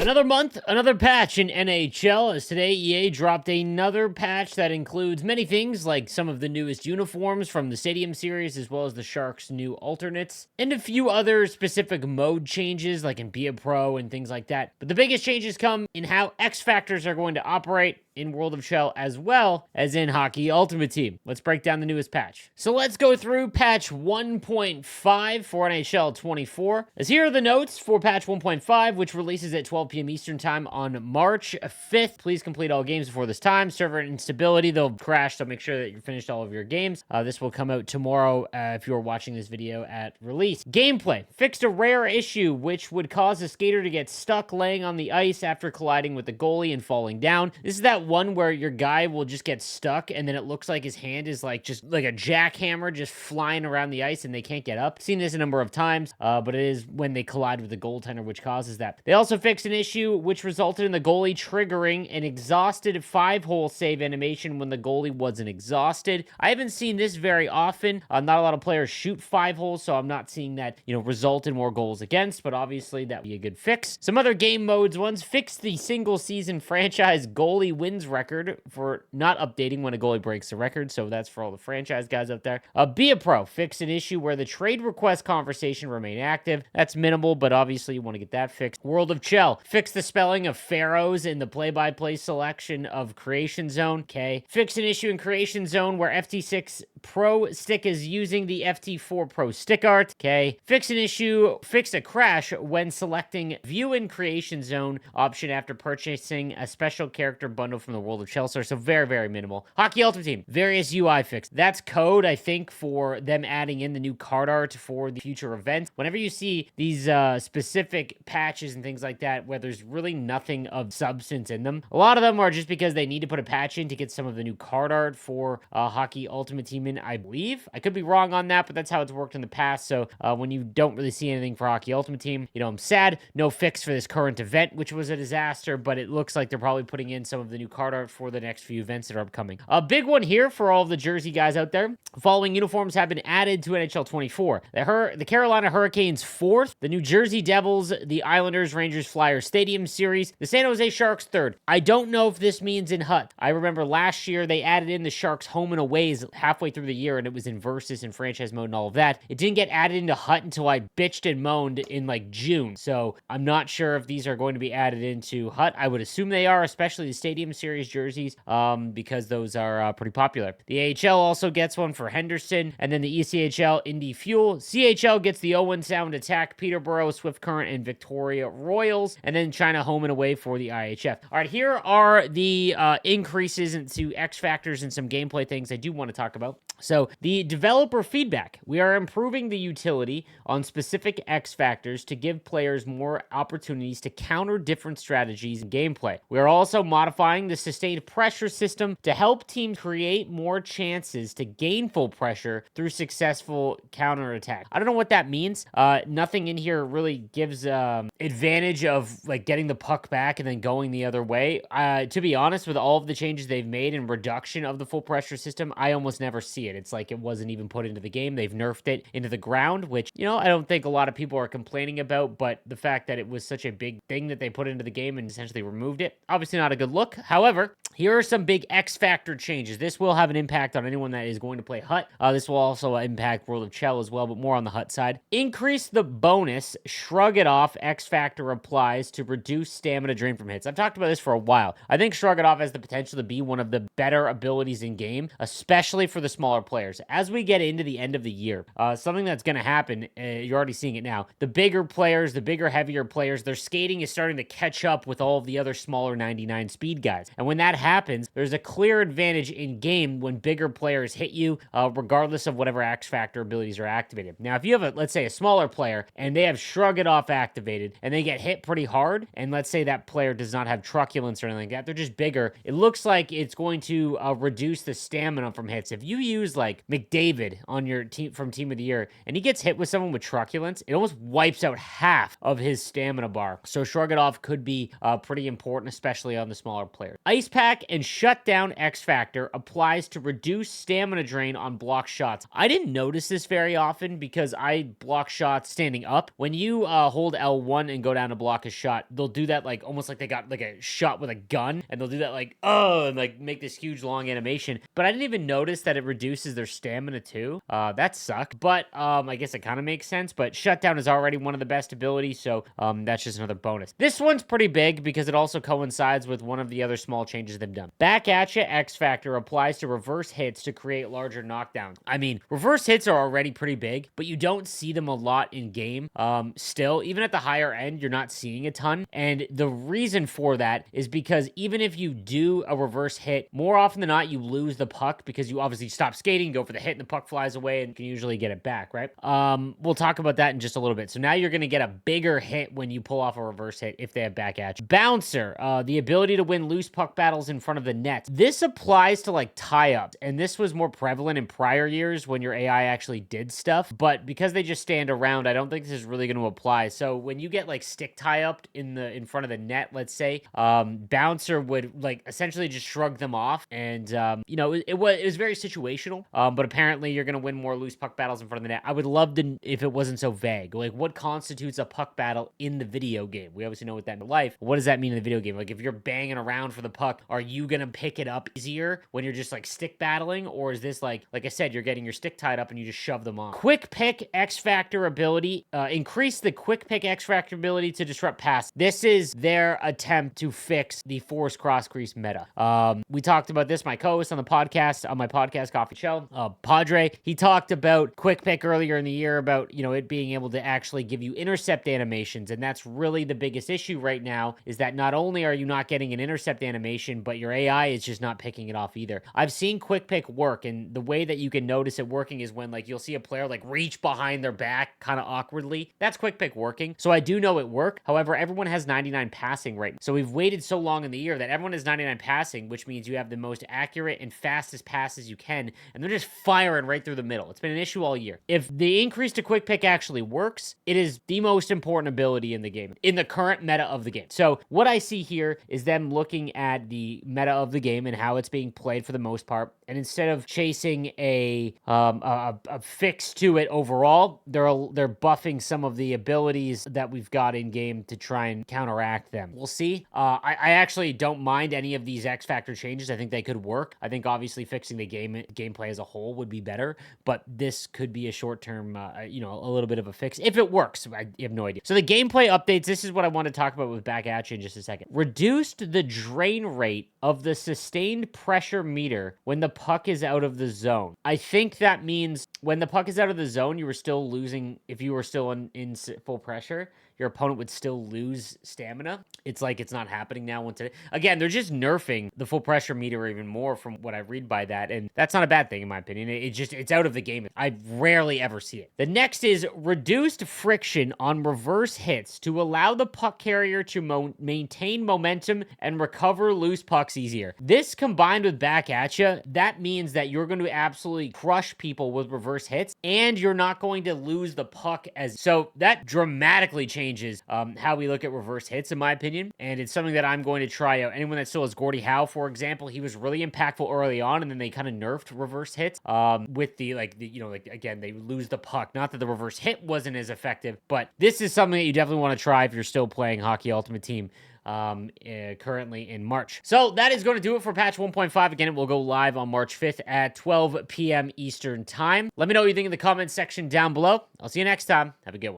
Another month, another patch in NHL, as today EA dropped another patch that includes many things like some of the newest uniforms from the Stadium series as well as the Sharks' new alternates, and a few other specific mode changes like in Be a Pro and things like that. But the biggest changes come in how X Factors are going to operate in World of Shell as well as in Hockey Ultimate Team. Let's break down the newest patch. So let's go through patch 1.5 for NHL 24. As here are the notes for patch 1.5, which releases at 12 p.m. Eastern Time on March 5th. Please complete all games before this time. Server instability, they'll crash, so make sure that you finished all of your games. This will come out tomorrow if you're watching this video at release. Gameplay. Fixed a rare issue which would cause a skater to get stuck laying on the ice after colliding with the goalie and falling down. This is that one where your guy will just get stuck and then it looks like his hand is like just like a jackhammer just flying around the ice and they can't get up. Seen this a number of times, but it is when they collide with the goaltender which causes that. They also fixed an issue which resulted in the goalie triggering an exhausted 5-hole save animation when the goalie wasn't exhausted. I haven't seen this very often. Not a lot of players shoot 5 holes, so I'm not seeing that, result in more goals against, but obviously that would be a good fix. Some other game modes ones: fixed the single season franchise goalie wins record for not updating when a goalie breaks the record, so that's for all the franchise guys out there. Be a Pro fixed an issue where the trade request conversation remained active. That's minimal, but obviously you want to get that fixed. World of Shell fixed the spelling of Pharaohs in the play-by-play selection of Creation Zone. Okay. Fixed an issue in Creation Zone where FT6 Pro stick is using the FT4 Pro stick art. Okay. Fixed a crash when selecting View in Creation Zone option after purchasing a special character bundle from the World of Shell store. So very, very minimal. Hockey Ultimate Team, various UI fixed. That's code, I think, for them adding in the new card art for the future events. Whenever you see these specific patches and things like that where there's really nothing of substance in them, a lot of them are just because they need to put a patch in to get some of the new card art for Hockey Ultimate Team in, I believe. I could be wrong on that, but that's how it's worked in the past. So when you don't really see anything for Hockey Ultimate Team, I'm sad. No fix for this current event, which was a disaster, but it looks like they're probably putting in some of the new card art for the next few events that are upcoming. A big one here for all of the Jersey guys out there. Following uniforms have been added to NHL 24. The Carolina Hurricanes 4th, the New Jersey Devils, the Islanders, Rangers, Flyers Stadium Series, the San Jose Sharks 3rd. I don't know if this means in HUT. I remember last year they added in the Sharks home and aways halfway through the year, and it was in Versus and franchise mode and all of that. It didn't get added into HUT until I bitched and moaned in like June. So I'm not sure if these are going to be added into HUT. I would assume they are, especially the Stadium Series jerseys, because those are pretty popular. The AHL also gets one for Henderson, and then the ECHL Indy Fuel. CHL gets the Owen Sound Attack, Peterborough, Swift Current, and Victoria Royals, and then China home and away for the IHF. All right, here are the increases into X Factors and some gameplay things I do want to talk about. So the developer feedback. We are improving the utility on specific X Factors to give players more opportunities to counter different strategies in gameplay. We are also modifying the sustained pressure system to help teams create more chances to gain full pressure through successful counterattack. I don't know what that means. Nothing in here really gives advantage of like getting the puck back and then going the other way. To be honest, with all of the changes they've made and reduction of the full pressure system, I almost never see it. It's like it wasn't even put into the game. They've nerfed it into the ground, which, I don't think a lot of people are complaining about, but the fact that it was such a big thing that they put into the game and essentially removed it, obviously not a good look. However, here are some big X Factor changes. This will have an impact on anyone that is going to play HUT. This will also impact World of Shell as well, but more on the HUT side. Increase the bonus, Shrug It Off X Factor applies to reduce stamina drain from hits. I've talked about this for a while. I think Shrug It Off has the potential to be one of the better abilities in game, especially for the smaller players. As we get into the end of the year, something that's going to happen, you're already seeing it now. The bigger players, the bigger, heavier players, their skating is starting to catch up with all of the other smaller 99 speed guys. And when that happens, there's a clear advantage in game when bigger players hit you, regardless of whatever X Factor abilities are activated. Now, if you have, let's say, a smaller player and they have Shrug It Off activated and they get hit pretty hard, and let's say that player does not have truculence or anything like that, they're just bigger, it looks like it's going to reduce the stamina from hits. If you use like McDavid on your team from Team of the Year and he gets hit with someone with truculence, it almost wipes out half of his stamina bar. So Shrug It Off could be pretty important, especially on the smaller players. Ice Pack attack and shutdown X Factor applies to reduce stamina drain on block shots. I didn't notice this very often because I block shots standing up. When you hold L1 and go down to block a shot, they'll do that like almost like they got like a shot with a gun, and they'll do that like, oh, and like make this huge long animation. But I didn't even notice that it reduces their stamina too. That sucked. But I guess it kind of makes sense. But shutdown is already one of the best abilities, so that's just another bonus. This one's pretty big because it also coincides with one of the other small changes they've done. Back at ya X Factor applies to reverse hits to create larger knockdowns. I mean, reverse hits are already pretty big, but you don't see them a lot in game. Still, even at the higher end, you're not seeing a ton. And the reason for that is because even if you do a reverse hit, more often than not, you lose the puck because you obviously stop skating, go for the hit, and the puck flies away and can usually get it back, right? We'll talk about that in just a little bit. So now you're going to get a bigger hit when you pull off a reverse hit if they have back at you. Bouncer, the ability to win loose puck battles in front of the net. This applies to like tie-ups, and this was more prevalent in prior years when your AI actually did stuff, but because they just stand around, I don't think this is really going to apply. So when you get like stick tie-up in front of the net, let's say, Bouncer would like essentially just shrug them off, and it was very situational, but apparently you're going to win more loose puck battles in front of the net. I would love to, if it wasn't so vague, like what constitutes a puck battle in the video game? We obviously know what that in life. What does that mean in the video game? Like if you're banging around for the puck, are you going to pick it up easier when you're just like stick battling? Or is this like I said, you're getting your stick tied up and you just shove them on? Quick pick X Factor ability, increase the quick pick X Factor ability to disrupt pass. This is their attempt to fix the force cross crease meta. We talked about this, my co-host on my podcast, Coffee Shell, Padre, he talked about quick pick earlier in the year about, it being able to actually give you intercept animations. And that's really the biggest issue right now, is that not only are you not getting an intercept animation, but your AI is just not picking it off either. I've seen quick pick work, and the way that you can notice it working is when like you'll see a player like reach behind their back kind of awkwardly. That's quick pick working. So I do know it worked. However, everyone has 99 passing right now. So we've waited so long in the year that everyone has 99 passing, which means you have the most accurate and fastest passes you can, and they're just firing right through the middle. It's been an issue all year. If the increase to quick pick actually works, it is the most important ability in the game, in the current meta of the game. So what I see here is them looking at the meta of the game and how it's being played for the most part, and instead of chasing a fix to it overall, they're buffing some of the abilities that we've got in game to try and counteract them. We'll see. I actually don't mind any of these X Factor changes. I think they could work. I think obviously fixing the gameplay as a whole would be better, but this could be a short-term, a little bit of a fix if it works. I have no idea. So the gameplay updates, this is what I want to talk about with back at you in just a second. Reduced the drain rate of the sustained pressure meter when the puck is out of the zone. I think that means when the puck is out of the zone, you were still losing. If you were still in full pressure, your opponent would still lose stamina. It's like it's not happening now. Again, they're just nerfing the full pressure meter even more from what I read by that, and that's not a bad thing in my opinion. It's out of the game. I rarely ever see it. The next is reduced friction on reverse hits to allow the puck carrier to maintain momentum and recover loose pucks easier. This combined with back at you, that means that you're going to absolutely crush people with reverse hits, and you're not going to lose the puck so that dramatically changes how we look at reverse hits, in my opinion, and it's something that I'm going to try out. Anyone that still has Gordie Howe, for example, he was really impactful early on, and then they kind of nerfed reverse hits with again, they lose the puck. Not that the reverse hit wasn't as effective, but this is something that you definitely want to try if you're still playing Hockey Ultimate Team currently in March. So that is going to do it for patch 1.5. Again, it will go live on March 5th at 12 p.m. Eastern time. Let me know what you think in the comments section down below. I'll see you next time. Have a good one.